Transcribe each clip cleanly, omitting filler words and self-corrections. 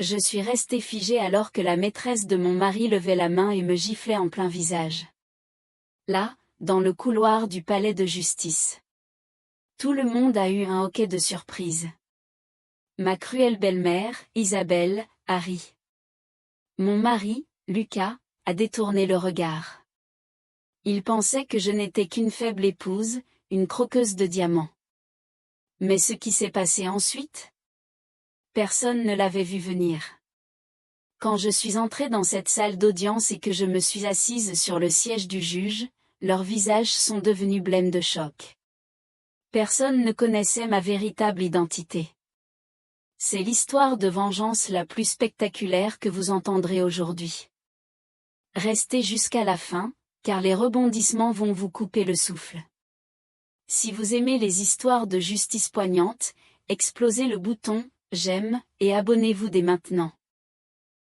Je suis restée figée alors que la maîtresse de mon mari levait la main et me giflait en plein visage. Là, dans le couloir du palais de justice. Tout le monde a eu un hoquet de surprise. Ma cruelle belle-mère, Isabelle, a ri. Mon mari, Lucas, a détourné le regard. Il pensait que je n'étais qu'une faible épouse, une croqueuse de diamants. Mais ce qui s'est passé ensuite? Personne ne l'avait vu venir. Quand je suis entrée dans cette salle d'audience et que je me suis assise sur le siège du juge, leurs visages sont devenus blêmes de choc. Personne ne connaissait ma véritable identité. C'est l'histoire de vengeance la plus spectaculaire que vous entendrez aujourd'hui. Restez jusqu'à la fin, car les rebondissements vont vous couper le souffle. Si vous aimez les histoires de justice poignantes, explosez le bouton « J'aime » et abonnez-vous dès maintenant.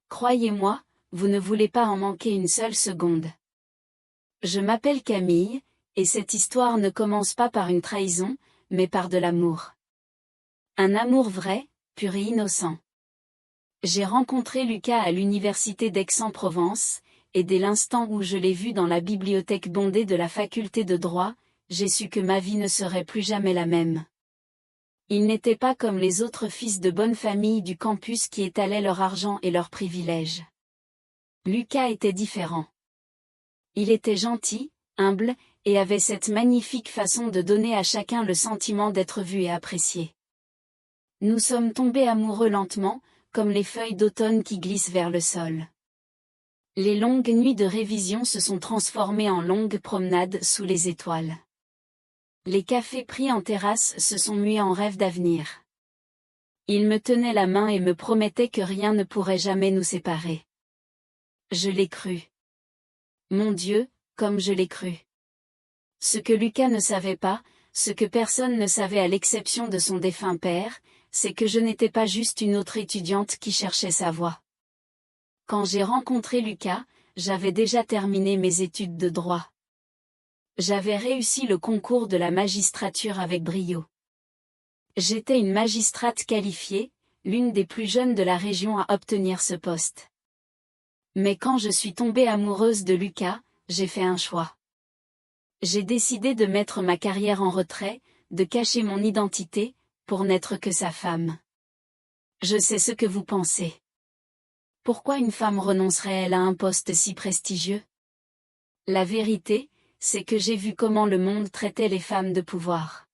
Croyez-moi, vous ne voulez pas en manquer une seule seconde. Je m'appelle Camille, et cette histoire ne commence pas par une trahison, mais par de l'amour. Un amour vrai, pur et innocent. J'ai rencontré Lucas à l'université d'Aix-en-Provence, et dès l'instant où je l'ai vu dans la bibliothèque bondée de la faculté de droit, j'ai su que ma vie ne serait plus jamais la même. Il n'était pas comme les autres fils de bonne famille du campus qui étalaient leur argent et leurs privilèges. Lucas était différent. Il était gentil, humble, et avait cette magnifique façon de donner à chacun le sentiment d'être vu et apprécié. Nous sommes tombés amoureux lentement, comme les feuilles d'automne qui glissent vers le sol. Les longues nuits de révision se sont transformées en longues promenades sous les étoiles. Les cafés pris en terrasse se sont mués en rêves d'avenir. Il me tenait la main et me promettait que rien ne pourrait jamais nous séparer. Je l'ai cru. Mon Dieu, comme je l'ai cru. Ce que Lucas ne savait pas, ce que personne ne savait à l'exception de son défunt père, c'est que je n'étais pas juste une autre étudiante qui cherchait sa voie. Quand j'ai rencontré Lucas, j'avais déjà terminé mes études de droit. J'avais réussi le concours de la magistrature avec brio. J'étais une magistrate qualifiée, l'une des plus jeunes de la région à obtenir ce poste. Mais quand je suis tombée amoureuse de Lucas, j'ai fait un choix. J'ai décidé de mettre ma carrière en retrait, de cacher mon identité, pour n'être que sa femme. Je sais ce que vous pensez. Pourquoi une femme renoncerait-elle à un poste si prestigieux? La vérité, c'est que j'ai vu comment le monde traitait les femmes de pouvoir.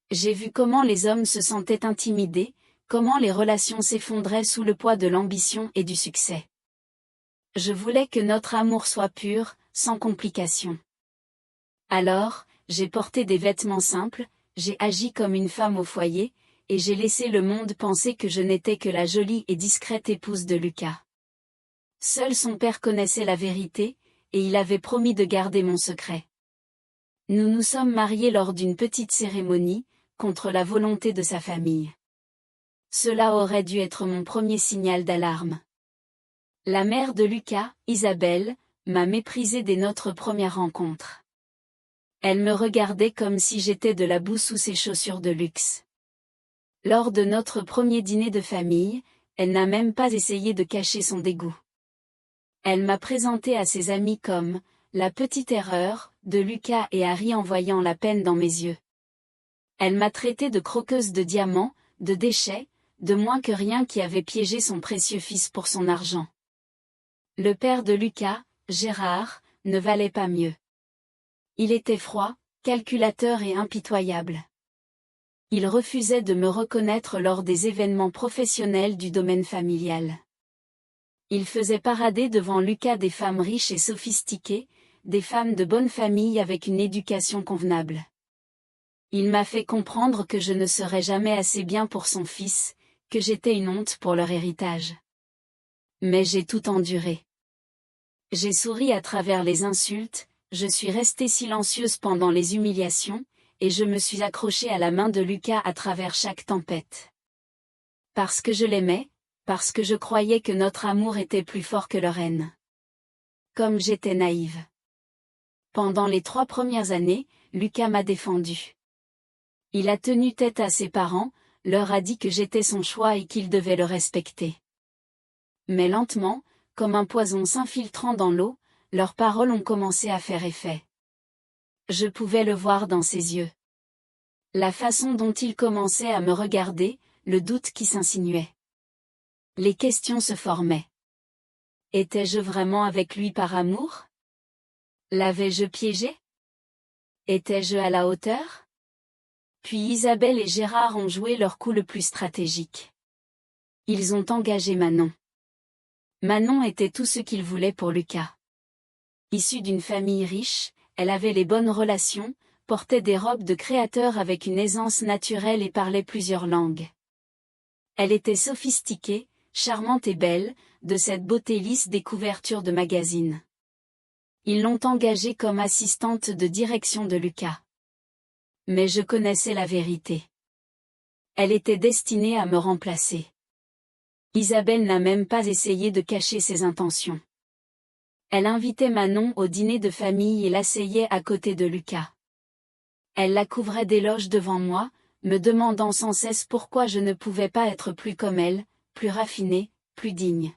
J'ai vu comment les hommes se sentaient intimidés, comment les relations s'effondraient sous le poids de l'ambition et du succès. Je voulais que notre amour soit pur, sans complications. Alors, j'ai porté des vêtements simples, j'ai agi comme une femme au foyer, et j'ai laissé le monde penser que je n'étais que la jolie et discrète épouse de Lucas. Seul son père connaissait la vérité, et il avait promis de garder mon secret. Nous nous sommes mariés lors d'une petite cérémonie, contre la volonté de sa famille. Cela aurait dû être mon premier signal d'alarme. La mère de Lucas, Isabelle, m'a méprisée dès notre première rencontre. Elle me regardait comme si j'étais de la boue sous ses chaussures de luxe. Lors de notre premier dîner de famille, elle n'a même pas essayé de cacher son dégoût. Elle m'a présenté à ses amis comme « la petite erreur » de Lucas et Harry en voyant la peine dans mes yeux. Elle m'a traité de croqueuse de diamants, de déchets, de moins que rien qui avait piégé son précieux fils pour son argent. Le père de Lucas, Gérard, ne valait pas mieux. Il était froid, calculateur et impitoyable. Il refusait de me reconnaître lors des événements professionnels du domaine familial. Il faisait parader devant Lucas des femmes riches et sophistiquées, des femmes de bonne famille avec une éducation convenable. Il m'a fait comprendre que je ne serais jamais assez bien pour son fils, que j'étais une honte pour leur héritage. Mais j'ai tout enduré. J'ai souri à travers les insultes, je suis restée silencieuse pendant les humiliations, et je me suis accrochée à la main de Lucas à travers chaque tempête. Parce que je l'aimais, parce que je croyais que notre amour était plus fort que leur haine. Comme j'étais naïve. Pendant les 3 premières années, Lucas m'a défendue. Il a tenu tête à ses parents, leur a dit que j'étais son choix et qu'ils devaient le respecter. Mais lentement, comme un poison s'infiltrant dans l'eau, leurs paroles ont commencé à faire effet. Je pouvais le voir dans ses yeux. La façon dont il commençait à me regarder, le doute qui s'insinuait. Les questions se formaient. Étais-je vraiment avec lui par amour? L'avais-je piégé? Étais-je à la hauteur? Puis Isabelle et Gérard ont joué leur coup le plus stratégique. Ils ont engagé Manon. Manon était tout ce qu'il voulait pour Lucas. Issue d'une famille riche, elle avait les bonnes relations, portait des robes de créateur avec une aisance naturelle et parlait plusieurs langues. Elle était sophistiquée, charmante et belle, de cette beauté lisse des couvertures de magazines. Ils l'ont engagée comme assistante de direction de Lucas. Mais je connaissais la vérité. Elle était destinée à me remplacer. Isabelle n'a même pas essayé de cacher ses intentions. Elle invitait Manon au dîner de famille et l'asseyait à côté de Lucas. Elle la couvrait d'éloges devant moi, me demandant sans cesse pourquoi je ne pouvais pas être plus comme elle, plus raffinée, plus digne.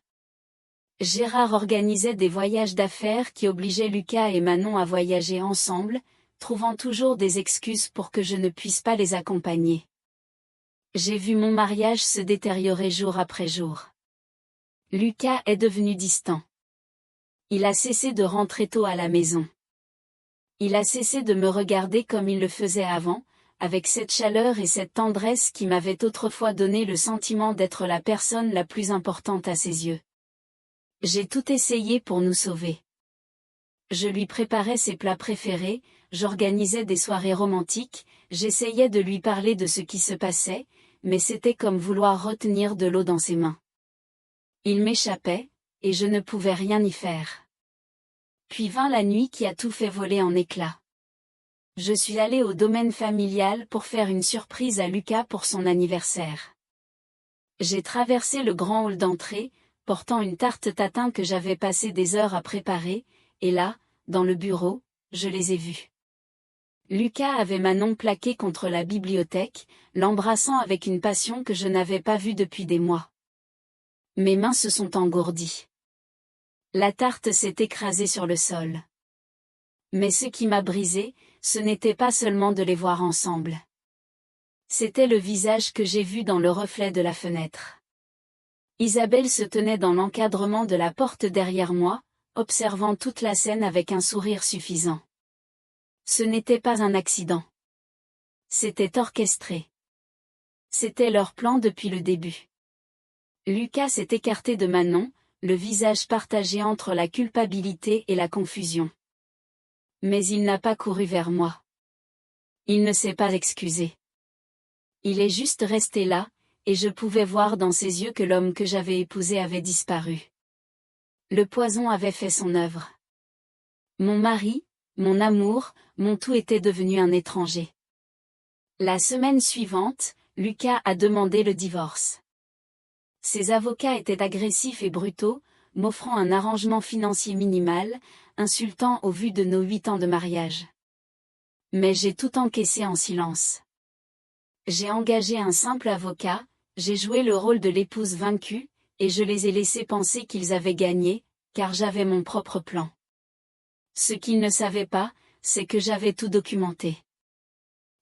Gérard organisait des voyages d'affaires qui obligeaient Lucas et Manon à voyager ensemble, trouvant toujours des excuses pour que je ne puisse pas les accompagner. J'ai vu mon mariage se détériorer jour après jour. Lucas est devenu distant. Il a cessé de rentrer tôt à la maison. Il a cessé de me regarder comme il le faisait avant, avec cette chaleur et cette tendresse qui m'avaient autrefois donné le sentiment d'être la personne la plus importante à ses yeux. J'ai tout essayé pour nous sauver. Je lui préparais ses plats préférés, j'organisais des soirées romantiques, j'essayais de lui parler de ce qui se passait, mais c'était comme vouloir retenir de l'eau dans ses mains. Il m'échappait, et je ne pouvais rien y faire. Puis vint la nuit qui a tout fait voler en éclats. Je suis allée au domaine familial pour faire une surprise à Lucas pour son anniversaire. J'ai traversé le grand hall d'entrée, portant une tarte tatin que j'avais passé des heures à préparer, et là, dans le bureau, je les ai vus. Lucas avait Manon plaquée contre la bibliothèque, l'embrassant avec une passion que je n'avais pas vue depuis des mois. Mes mains se sont engourdies. La tarte s'est écrasée sur le sol. Mais ce qui m'a brisé, ce n'était pas seulement de les voir ensemble. C'était le visage que j'ai vu dans le reflet de la fenêtre. Isabelle se tenait dans l'encadrement de la porte derrière moi, observant toute la scène avec un sourire suffisant. Ce n'était pas un accident. C'était orchestré. C'était leur plan depuis le début. Lucas s'est écarté de Manon, le visage partagé entre la culpabilité et la confusion. Mais il n'a pas couru vers moi. Il ne s'est pas excusé. Il est juste resté là, et je pouvais voir dans ses yeux que l'homme que j'avais épousé avait disparu. Le poison avait fait son œuvre. Mon mari, mon amour, mon tout était devenu un étranger. La semaine suivante, Lucas a demandé le divorce. Ses avocats étaient agressifs et brutaux, m'offrant un arrangement financier minimal, insultant au vu de nos 8 ans de mariage. Mais j'ai tout encaissé en silence. J'ai engagé un simple avocat, j'ai joué le rôle de l'épouse vaincue, et je les ai laissés penser qu'ils avaient gagné, car j'avais mon propre plan. Ce qu'ils ne savaient pas, c'est que j'avais tout documenté.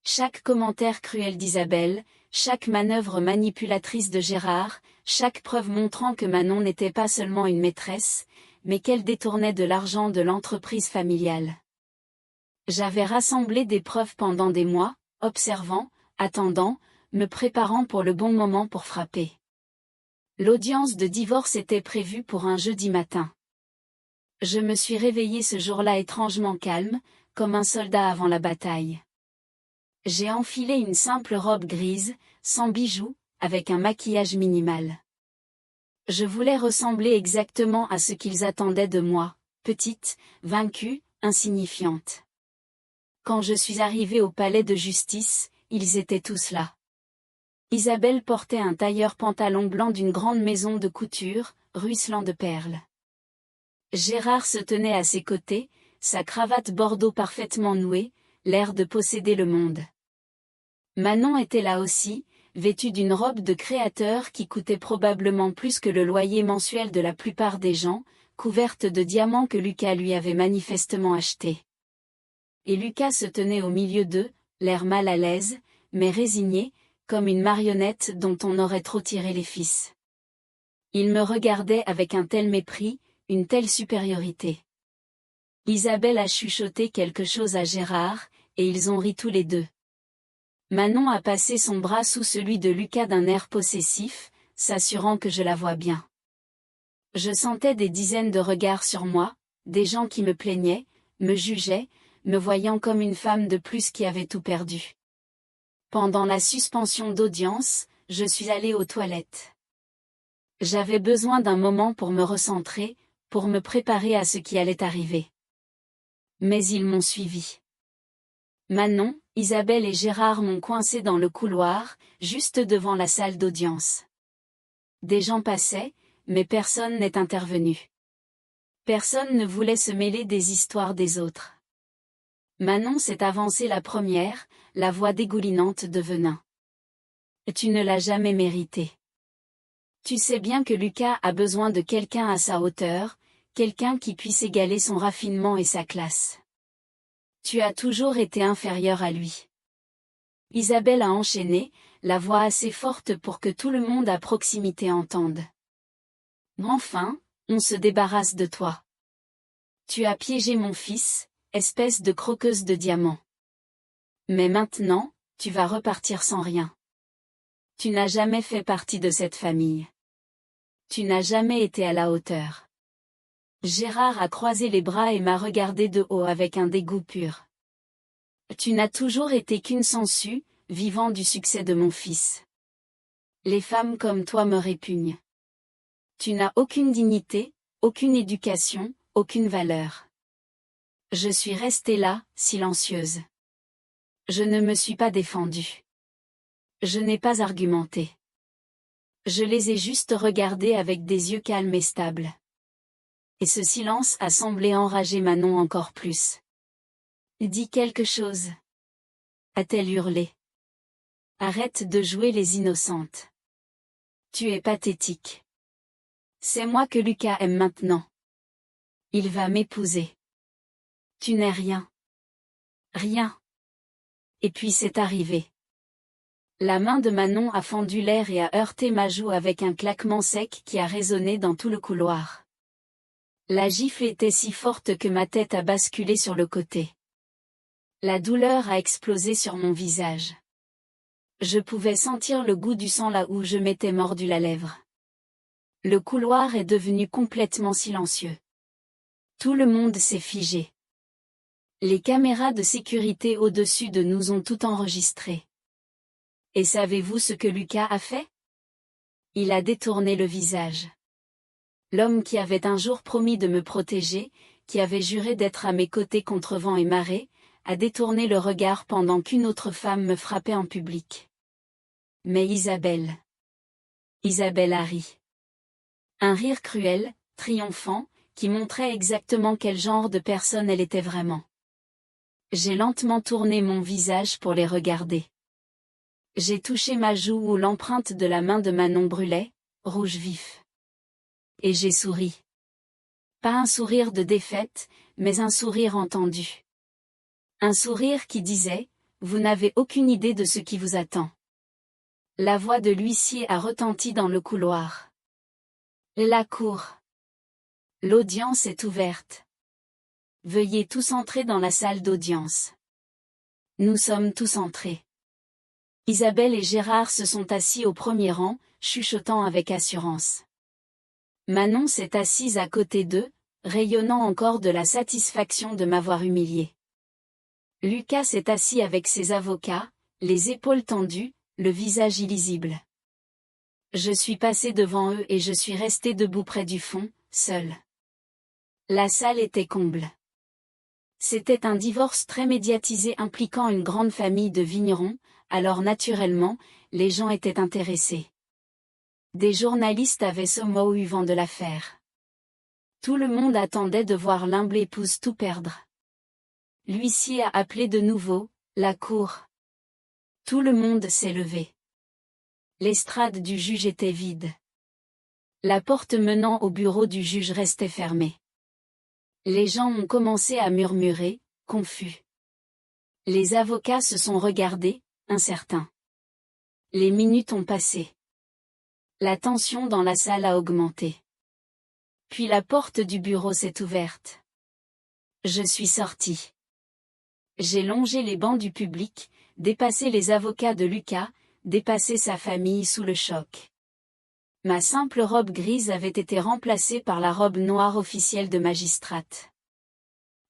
Chaque commentaire cruel d'Isabelle, chaque manœuvre manipulatrice de Gérard, chaque preuve montrant que Manon n'était pas seulement une maîtresse, mais qu'elle détournait de l'argent de l'entreprise familiale. J'avais rassemblé des preuves pendant des mois, observant, attendant, me préparant pour le bon moment pour frapper. L'audience de divorce était prévue pour un jeudi matin. Je me suis réveillée ce jour-là étrangement calme, comme un soldat avant la bataille. J'ai enfilé une simple robe grise, sans bijoux, avec un maquillage minimal. Je voulais ressembler exactement à ce qu'ils attendaient de moi, petite, vaincue, insignifiante. Quand je suis arrivée au palais de justice, ils étaient tous là. Isabelle portait un tailleur pantalon blanc d'une grande maison de couture, ruisselant de perles. Gérard se tenait à ses côtés, sa cravate bordeaux parfaitement nouée, l'air de posséder le monde. Manon était là aussi, vêtue d'une robe de créateur qui coûtait probablement plus que le loyer mensuel de la plupart des gens, couverte de diamants que Lucas lui avait manifestement achetés. Et Lucas se tenait au milieu d'eux, l'air mal à l'aise, mais résigné, comme une marionnette dont on aurait trop tiré les fils. Il me regardait avec un tel mépris, une telle supériorité. Isabelle a chuchoté quelque chose à Gérard, et ils ont ri tous les deux. Manon a passé son bras sous celui de Lucas d'un air possessif, s'assurant que je la vois bien. Je sentais des dizaines de regards sur moi, des gens qui me plaignaient, me jugeaient, me voyant comme une femme de plus qui avait tout perdu. Pendant la suspension d'audience, je suis allée aux toilettes. J'avais besoin d'un moment pour me recentrer, pour me préparer à ce qui allait arriver. Mais ils m'ont suivi. Manon, Isabelle et Gérard m'ont coincé dans le couloir, juste devant la salle d'audience. Des gens passaient, mais personne n'est intervenu. Personne ne voulait se mêler des histoires des autres. Manon s'est avancée la première, la voix dégoulinante de venin. Tu ne l'as jamais mérité. Tu sais bien que Lucas a besoin de quelqu'un à sa hauteur, quelqu'un qui puisse égaler son raffinement et sa classe. Tu as toujours été inférieur à lui. Isabelle a enchaîné, la voix assez forte pour que tout le monde à proximité entende. Enfin, on se débarrasse de toi. Tu as piégé mon fils, espèce de croqueuse de diamants. Mais maintenant, tu vas repartir sans rien. Tu n'as jamais fait partie de cette famille. Tu n'as jamais été à la hauteur. Gérard a croisé les bras et m'a regardé de haut avec un dégoût pur. Tu n'as toujours été qu'une sangsue, vivant du succès de mon fils. Les femmes comme toi me répugnent. Tu n'as aucune dignité, aucune éducation, aucune valeur. Je suis restée là, silencieuse. Je ne me suis pas défendue. Je n'ai pas argumenté. Je les ai juste regardés avec des yeux calmes et stables. Et ce silence a semblé enrager Manon encore plus. Dis quelque chose. A-t-elle hurlé. Arrête de jouer les innocentes. Tu es pathétique. C'est moi que Lucas aime maintenant. Il va m'épouser. Tu n'es rien. Rien. Et puis c'est arrivé. La main de Manon a fendu l'air et a heurté ma joue avec un claquement sec qui a résonné dans tout le couloir. La gifle était si forte que ma tête a basculé sur le côté. La douleur a explosé sur mon visage. Je pouvais sentir le goût du sang là où je m'étais mordu la lèvre. Le couloir est devenu complètement silencieux. Tout le monde s'est figé. Les caméras de sécurité au-dessus de nous ont tout enregistré. Et savez-vous ce que Lucas a fait? Il a détourné le visage. L'homme qui avait un jour promis de me protéger, qui avait juré d'être à mes côtés contre vent et marée, a détourné le regard pendant qu'une autre femme me frappait en public. Mais Isabelle a ri. Un rire cruel, triomphant, qui montrait exactement quel genre de personne elle était vraiment. J'ai lentement tourné mon visage pour les regarder. J'ai touché ma joue où l'empreinte de la main de Manon brûlait, rouge vif. Et j'ai souri. Pas un sourire de défaite, mais un sourire entendu. Un sourire qui disait, vous n'avez aucune idée de ce qui vous attend. La voix de l'huissier a retenti dans le couloir. La cour. L'audience est ouverte. Veuillez tous entrer dans la salle d'audience. Nous sommes tous entrés. Isabelle et Gérard se sont assis au premier rang, chuchotant avec assurance. Manon s'est assise à côté d'eux, rayonnant encore de la satisfaction de m'avoir humiliée. Lucas s'est assis avec ses avocats, les épaules tendues, le visage illisible. Je suis passée devant eux et je suis restée debout près du fond, seule. La salle était comble. C'était un divorce très médiatisé impliquant une grande famille de vignerons, alors naturellement, les gens étaient intéressés. Des journalistes avaient ce mot eu vent de l'affaire. Tout le monde attendait de voir l'humble épouse tout perdre. L'huissier a appelé de nouveau, la cour. Tout le monde s'est levé. L'estrade du juge était vide. La porte menant au bureau du juge restait fermée. Les gens ont commencé à murmurer, confus. Les avocats se sont regardés, incertains. Les minutes ont passé. La tension dans la salle a augmenté. Puis la porte du bureau s'est ouverte. Je suis sorti. J'ai longé les bancs du public, dépassé les avocats de Lucas, dépassé sa famille sous le choc. Ma simple robe grise avait été remplacée par la robe noire officielle de magistrate.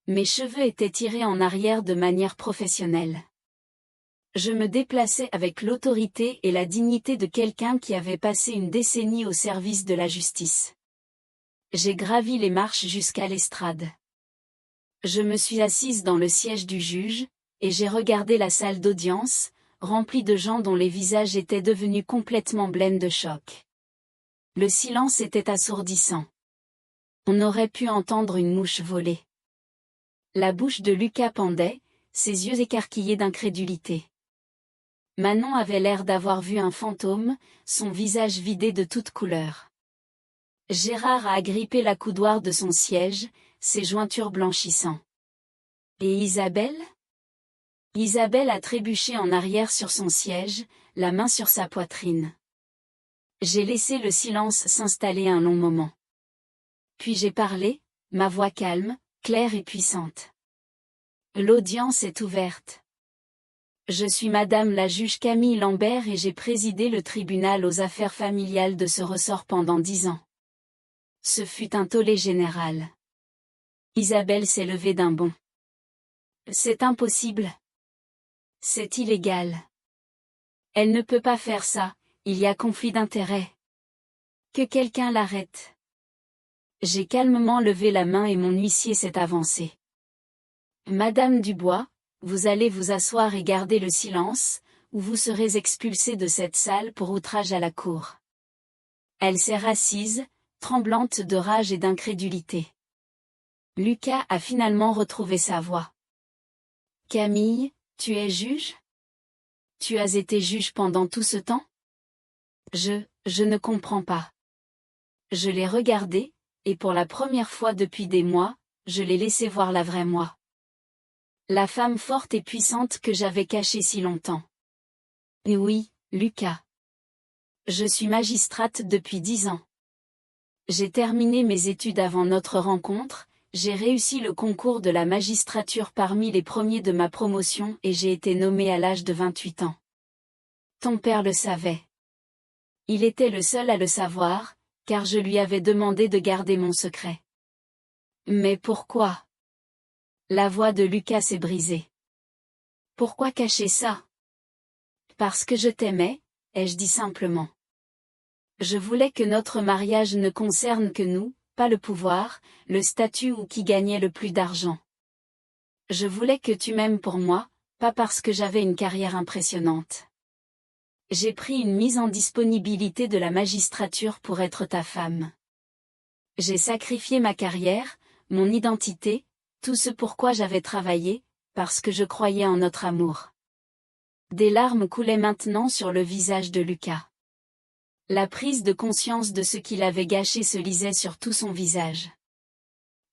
Mes cheveux étaient tirés en arrière de manière professionnelle. Je me déplaçais avec l'autorité et la dignité de quelqu'un qui avait passé une décennie au service de la justice. J'ai gravi les marches jusqu'à l'estrade. Je me suis assise dans le siège du juge, et j'ai regardé la salle d'audience, remplie de gens dont les visages étaient devenus complètement blêmes de choc. Le silence était assourdissant. On aurait pu entendre une mouche voler. La bouche de Lucas pendait, ses yeux écarquillés d'incrédulité. Manon avait l'air d'avoir vu un fantôme, son visage vidé de toute couleur. Gérard a agrippé la coudoir de son siège, ses jointures blanchissant. Et Isabelle ? Isabelle a trébuché en arrière sur son siège, la main sur sa poitrine. J'ai laissé le silence s'installer un long moment. Puis j'ai parlé, ma voix calme, claire et puissante. L'audience est ouverte. Je suis Madame la juge Camille Lambert et j'ai présidé le tribunal aux affaires familiales de ce ressort pendant 10 ans. Ce fut un tollé général. Isabelle s'est levée d'un bond. C'est impossible. C'est illégal. Elle ne peut pas faire ça, il y a conflit d'intérêts. Que quelqu'un l'arrête. J'ai calmement levé la main et mon huissier s'est avancé. Madame Dubois, vous allez vous asseoir et garder le silence, ou vous serez expulsée de cette salle pour outrage à la cour. Elle s'est rassise, tremblante de rage et d'incrédulité. Lucas a finalement retrouvé sa voix. Camille, tu es juge ? Tu as été juge pendant tout ce temps ? Je ne comprends pas. Je l'ai regardé, et pour la première fois depuis des mois, je l'ai laissé voir la vraie moi. La femme forte et puissante que j'avais cachée si longtemps. Et oui, Lucas. Je suis magistrate depuis 10 ans. J'ai terminé mes études avant notre rencontre, j'ai réussi le concours de la magistrature parmi les premiers de ma promotion et j'ai été nommée à l'âge de 28 ans. Ton père le savait. Il était le seul à le savoir, car je lui avais demandé de garder mon secret. Mais pourquoi ? La voix de Lucas s'est brisée. Pourquoi cacher ça ? Parce que je t'aimais, ai-je dit simplement. Je voulais que notre mariage ne concerne que nous, pas le pouvoir, le statut ou qui gagnait le plus d'argent. Je voulais que tu m'aimes pour moi, pas parce que j'avais une carrière impressionnante. J'ai pris une mise en disponibilité de la magistrature pour être ta femme. J'ai sacrifié ma carrière, mon identité, tout ce pourquoi j'avais travaillé, parce que je croyais en notre amour. Des larmes coulaient maintenant sur le visage de Lucas. La prise de conscience de ce qu'il avait gâché se lisait sur tout son visage.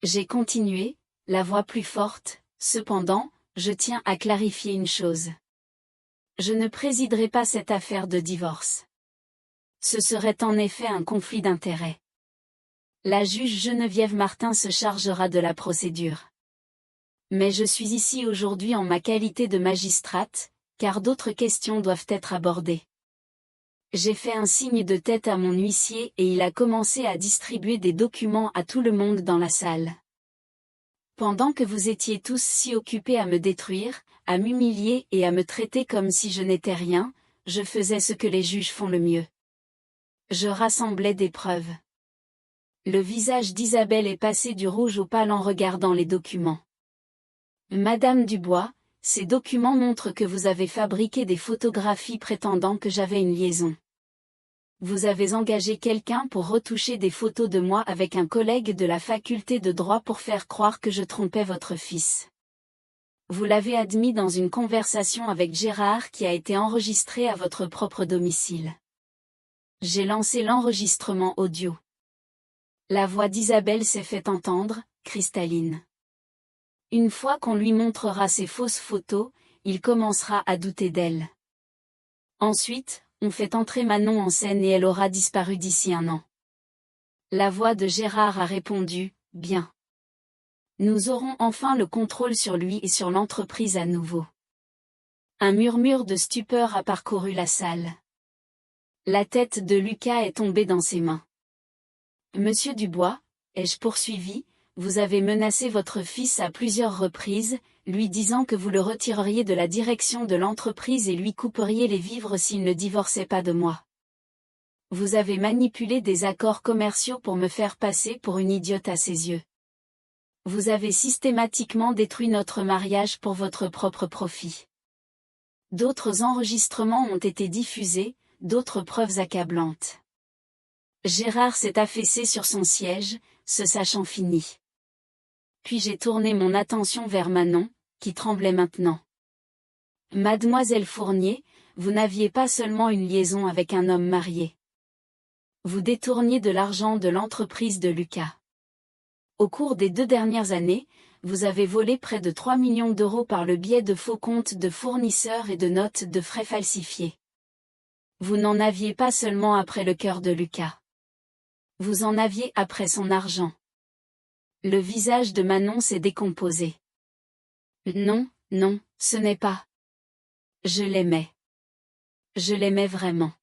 J'ai continué, la voix plus forte, cependant, je tiens à clarifier une chose. Je ne présiderai pas cette affaire de divorce. Ce serait en effet un conflit d'intérêts. La juge Geneviève Martin se chargera de la procédure. Mais je suis ici aujourd'hui en ma qualité de magistrate, car d'autres questions doivent être abordées. J'ai fait un signe de tête à mon huissier et il a commencé à distribuer des documents à tout le monde dans la salle. Pendant que vous étiez tous si occupés à me détruire, à m'humilier et à me traiter comme si je n'étais rien, je faisais ce que les juges font le mieux. Je rassemblais des preuves. Le visage d'Isabelle est passé du rouge au pâle en regardant les documents. Madame Dubois, ces documents montrent que vous avez fabriqué des photographies prétendant que j'avais une liaison. Vous avez engagé quelqu'un pour retoucher des photos de moi avec un collègue de la faculté de droit pour faire croire que je trompais votre fils. Vous l'avez admis dans une conversation avec Gérard qui a été enregistrée à votre propre domicile. J'ai lancé l'enregistrement audio. La voix d'Isabelle s'est fait entendre, cristalline. Une fois qu'on lui montrera ces fausses photos, il commencera à douter d'elle. Ensuite, on fait entrer Manon en scène et elle aura disparu d'ici 1 an. La voix de Gérard a répondu, « Bien. Nous aurons enfin le contrôle sur lui et sur l'entreprise à nouveau. » Un murmure de stupeur a parcouru la salle. La tête de Lucas est tombée dans ses mains. « Monsieur Dubois, ai-je poursuivi, vous avez menacé votre fils à plusieurs reprises, lui disant que vous le retireriez de la direction de l'entreprise et lui couperiez les vivres s'il ne divorçait pas de moi. Vous avez manipulé des accords commerciaux pour me faire passer pour une idiote à ses yeux. Vous avez systématiquement détruit notre mariage pour votre propre profit. D'autres enregistrements ont été diffusés, d'autres preuves accablantes. » Gérard s'est affaissé sur son siège, se sachant fini. Puis j'ai tourné mon attention vers Manon, qui tremblait maintenant. « Mademoiselle Fournier, vous n'aviez pas seulement une liaison avec un homme marié. Vous détourniez de l'argent de l'entreprise de Lucas. Au cours des 2 dernières années, vous avez volé près de 3 millions d'euros par le biais de faux comptes de fournisseurs et de notes de frais falsifiées. Vous n'en aviez pas seulement après le cœur de Lucas. Vous en aviez après son argent. » Le visage de Manon s'est décomposé. « Non, non, ce n'est pas. Je l'aimais. Je l'aimais vraiment. »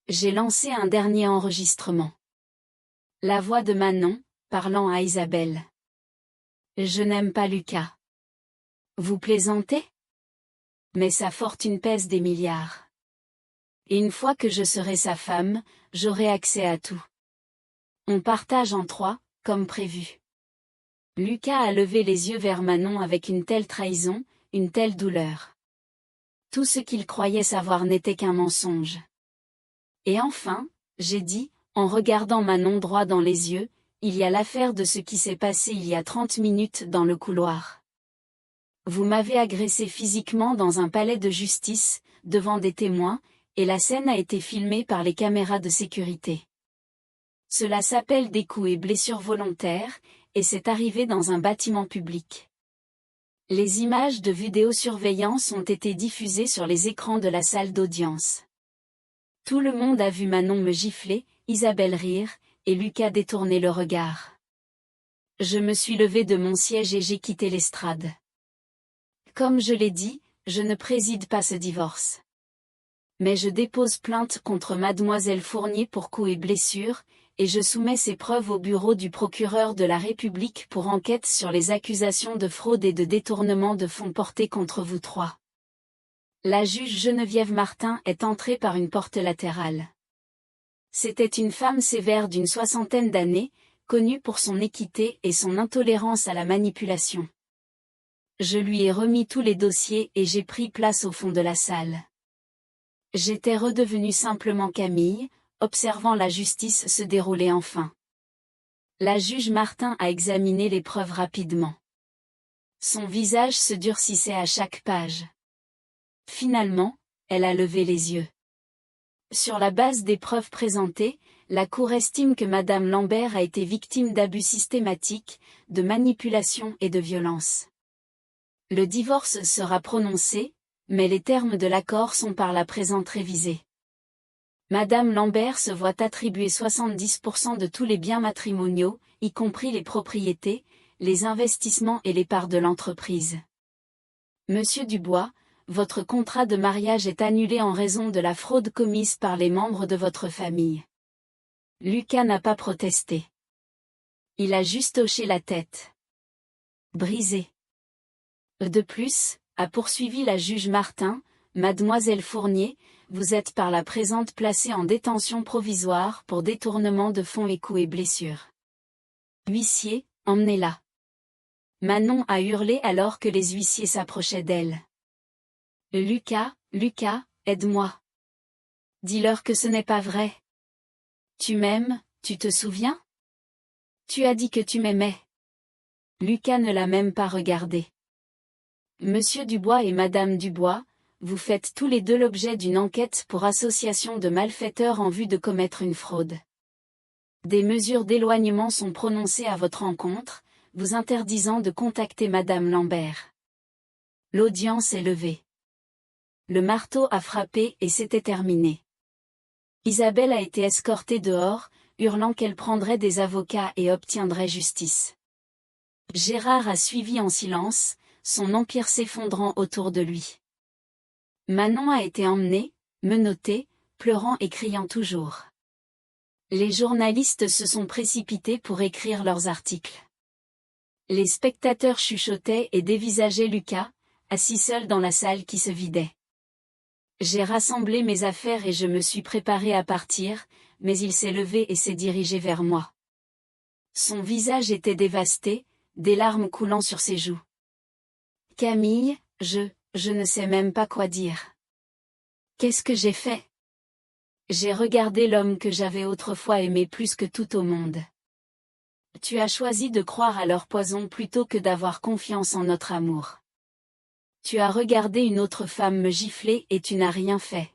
J'ai lancé un dernier enregistrement. La voix de Manon, parlant à Isabelle. « Je n'aime pas Lucas. Vous plaisantez? Mais sa fortune pèse des milliards. Et une fois que je serai sa femme, j'aurai accès à tout. On partage en 3, comme prévu. » Lucas a levé les yeux vers Manon avec une telle trahison, une telle douleur. Tout ce qu'il croyait savoir n'était qu'un mensonge. Et enfin, j'ai dit, en regardant Manon droit dans les yeux, il y a l'affaire de ce qui s'est passé il y a 30 minutes dans le couloir. Vous m'avez agressé physiquement dans un palais de justice, devant des témoins, et la scène a été filmée par les caméras de sécurité. Cela s'appelle des coups et blessures volontaires, et c'est arrivé dans un bâtiment public. Les images de vidéosurveillance ont été diffusées sur les écrans de la salle d'audience. Tout le monde a vu Manon me gifler, Isabelle rire, et Lucas détourner le regard. Je me suis levée de mon siège et j'ai quitté l'estrade. Comme je l'ai dit, je ne préside pas ce divorce. Mais je dépose plainte contre mademoiselle Fournier pour coups et blessures, et je soumets ces preuves au bureau du procureur de la République pour enquête sur les accusations de fraude et de détournement de fonds portées contre vous 3. La juge Geneviève Martin est entrée par une porte latérale. C'était une femme sévère d'une 60aine d'années, connue pour son équité et son intolérance à la manipulation. Je lui ai remis tous les dossiers et j'ai pris place au fond de la salle. J'étais redevenue simplement Camille, observant la justice se dérouler enfin. La juge Martin a examiné les preuves rapidement. Son visage se durcissait à chaque page. Finalement, elle a levé les yeux. Sur la base des preuves présentées, la Cour estime que Madame Lambert a été victime d'abus systématiques, de manipulation et de violence. Le divorce sera prononcé, mais les termes de l'accord sont par la présente révisés. Madame Lambert se voit attribuer 70% de tous les biens matrimoniaux, y compris les propriétés, les investissements et les parts de l'entreprise. Monsieur Dubois, votre contrat de mariage est annulé en raison de la fraude commise par les membres de votre famille. Lucas n'a pas protesté. Il a juste hoché la tête. Brisé. De plus, a poursuivi la juge Martin, Mademoiselle Fournier, vous êtes par la présente placée en détention provisoire pour détournement de fonds et coups et blessures. Huissier, emmenez-la. Manon a hurlé alors que les huissiers s'approchaient d'elle. Lucas, Lucas, aide-moi. Dis-leur que ce n'est pas vrai. Tu m'aimes, tu te souviens? Tu as dit que tu m'aimais. Lucas ne l'a même pas regardé. Monsieur Dubois et Madame Dubois, vous faites tous les deux l'objet d'une enquête pour association de malfaiteurs en vue de commettre une fraude. Des mesures d'éloignement sont prononcées à votre encontre, vous interdisant de contacter Madame Lambert. L'audience est levée. Le marteau a frappé et c'était terminé. Isabelle a été escortée dehors, hurlant qu'elle prendrait des avocats et obtiendrait justice. Gérard a suivi en silence, son empire s'effondrant autour de lui. Manon a été emmenée, menottée, pleurant et criant toujours. Les journalistes se sont précipités pour écrire leurs articles. Les spectateurs chuchotaient et dévisageaient Lucas, assis seul dans la salle qui se vidait. J'ai rassemblé mes affaires et je me suis préparé à partir, mais il s'est levé et s'est dirigé vers moi. Son visage était dévasté, des larmes coulant sur ses joues. Camille, je ne sais même pas quoi dire. Qu'est-ce que j'ai fait? J'ai regardé l'homme que j'avais autrefois aimé plus que tout au monde. Tu as choisi de croire à leur poison plutôt que d'avoir confiance en notre amour. Tu as regardé une autre femme me gifler et tu n'as rien fait.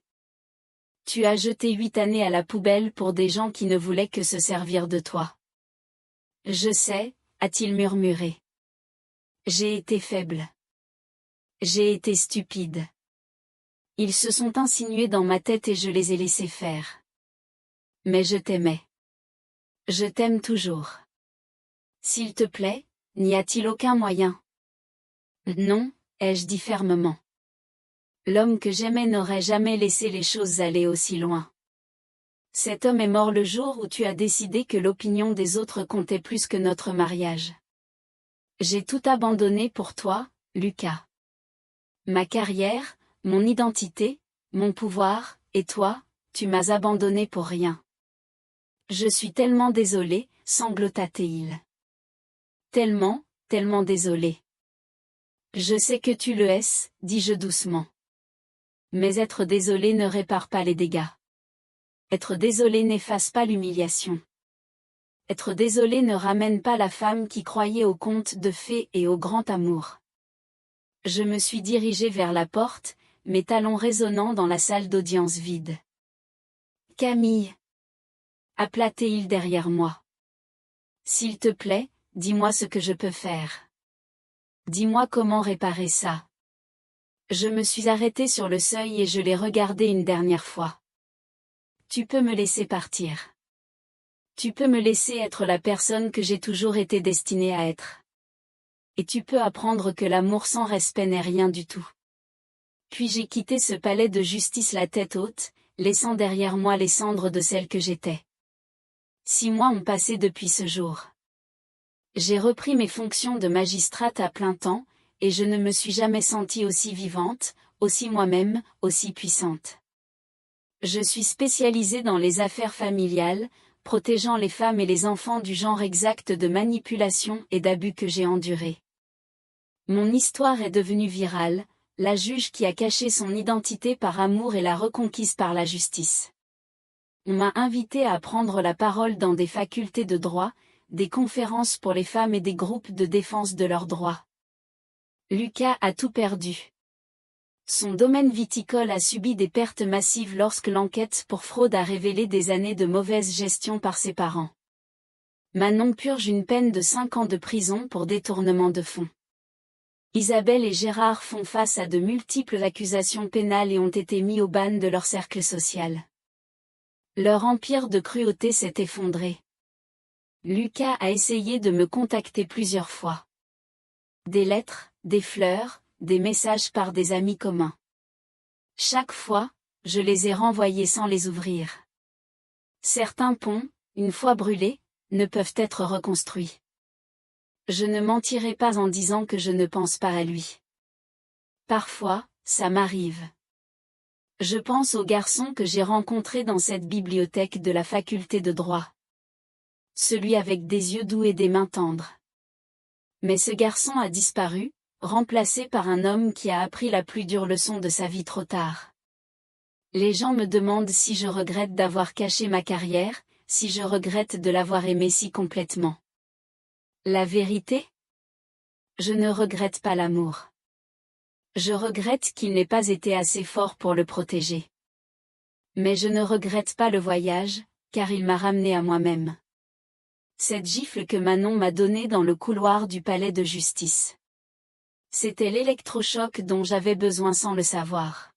Tu as jeté 8 années à la poubelle pour des gens qui ne voulaient que se servir de toi. Je sais, a-t-il murmuré. J'ai été faible. J'ai été stupide. Ils se sont insinués dans ma tête et je les ai laissés faire. Mais je t'aimais. Je t'aime toujours. S'il te plaît, n'y a-t-il aucun moyen? Non, ai-je dit fermement. L'homme que j'aimais n'aurait jamais laissé les choses aller aussi loin. Cet homme est mort le jour où tu as décidé que l'opinion des autres comptait plus que notre mariage. J'ai tout abandonné pour toi, Lucas. Ma carrière, mon identité, mon pouvoir, et toi, tu m'as abandonné pour rien. Je suis tellement désolé, sanglota-t-il. Tellement, tellement désolé. Je sais que tu le es, dis-je doucement. Mais être désolé ne répare pas les dégâts. Être désolé n'efface pas l'humiliation. Être désolé ne ramène pas la femme qui croyait aux contes de fées et au grand amour. Je me suis dirigé vers la porte, mes talons résonnant dans la salle d'audience vide. Camille, appela-t-il derrière moi. S'il te plaît, dis-moi ce que je peux faire. Dis-moi comment réparer ça. Je me suis arrêtée sur le seuil et je l'ai regardé une dernière fois. Tu peux me laisser partir. Tu peux me laisser être la personne que j'ai toujours été destinée à être. Et tu peux apprendre que l'amour sans respect n'est rien du tout. Puis j'ai quitté ce palais de justice la tête haute, laissant derrière moi les cendres de celle que j'étais. 6 mois ont passé depuis ce jour. J'ai repris mes fonctions de magistrate à plein temps, et je ne me suis jamais sentie aussi vivante, aussi moi-même, aussi puissante. Je suis spécialisée dans les affaires familiales, protégeant les femmes et les enfants du genre exact de manipulation et d'abus que j'ai enduré. Mon histoire est devenue virale, la juge qui a caché son identité par amour et la reconquise par la justice. On m'a invité à prendre la parole dans des facultés de droit, des conférences pour les femmes et des groupes de défense de leurs droits. Lucas a tout perdu. Son domaine viticole a subi des pertes massives lorsque l'enquête pour fraude a révélé des années de mauvaise gestion par ses parents. Manon purge une peine de 5 ans de prison pour détournement de fonds. Isabelle et Gérard font face à de multiples accusations pénales et ont été mis au ban de leur cercle social. Leur empire de cruauté s'est effondré. Lucas a essayé de me contacter plusieurs fois. Des lettres, des fleurs, des messages par des amis communs. Chaque fois, je les ai renvoyés sans les ouvrir. Certains ponts, une fois brûlés, ne peuvent être reconstruits. Je ne mentirai pas en disant que je ne pense pas à lui. Parfois, ça m'arrive. Je pense au garçon que j'ai rencontré dans cette bibliothèque de la faculté de droit. Celui avec des yeux doux et des mains tendres. Mais ce garçon a disparu, remplacé par un homme qui a appris la plus dure leçon de sa vie trop tard. Les gens me demandent si je regrette d'avoir caché ma carrière, si je regrette de l'avoir aimé si complètement. La vérité? Je ne regrette pas l'amour. Je regrette qu'il n'ait pas été assez fort pour le protéger. Mais je ne regrette pas le voyage, car il m'a ramené à moi-même. Cette gifle que Manon m'a donnée dans le couloir du palais de justice. C'était l'électrochoc dont j'avais besoin sans le savoir.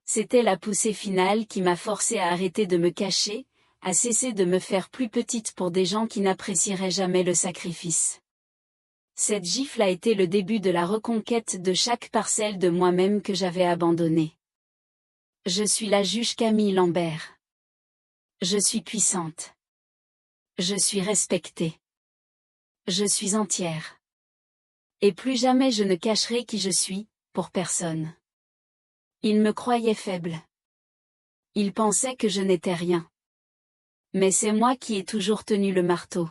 C'était la poussée finale qui m'a forcé à arrêter de me cacher, à cesser de me faire plus petite pour des gens qui n'apprécieraient jamais le sacrifice. Cette gifle a été le début de la reconquête de chaque parcelle de moi-même que j'avais abandonnée. Je suis la juge Camille Lambert. Je suis puissante. Je suis respectée. Je suis entière. Et plus jamais je ne cacherai qui je suis, pour personne. Ils me croyaient faible. Ils pensaient que je n'étais rien. Mais c'est moi qui ai toujours tenu le marteau.